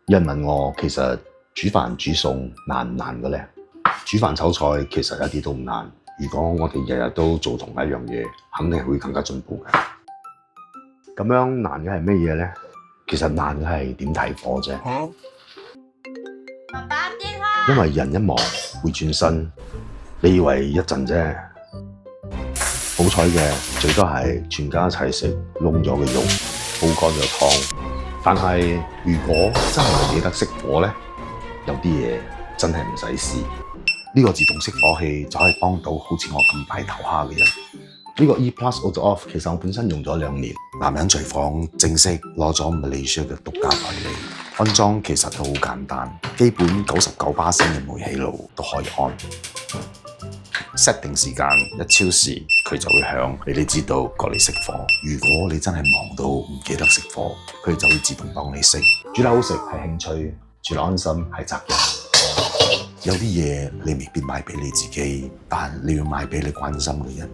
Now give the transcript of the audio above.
有人問我，其實煮飯煮餸難唔難嘅咧？煮飯炒菜其實一啲都唔難。如果我哋日日都做同一樣嘢，肯定係會更加進步嘅。咁樣難嘅係咩嘢咧？其實難嘅係點睇火啫。爸爸電話。因為人一忙會轉身，你以為一陣啫，好彩嘅最多係全家一齊食燶咗嘅肉，煲乾咗湯。但係如果真係唔記得熄火咧，有啲嘢真係唔使試。呢個自動熄火器就可以幫到好似我咁大頭蝦嘅人。呢個 E+ Auto Off 其實我本身用咗2年。男人廚房正式攞咗Malaysia嘅獨家代理。安裝其實都好簡單，基本99%嘅煤氣爐都可以安。set 定時間，一超時佢就會響，俾你知道過嚟熄火。如果你真係忙到唔記得熄火，佢就會自動幫你熄。煮得好食係興趣，煮得安心係責任。有啲嘢你未必買俾你自己，但你要買俾你關心嘅人。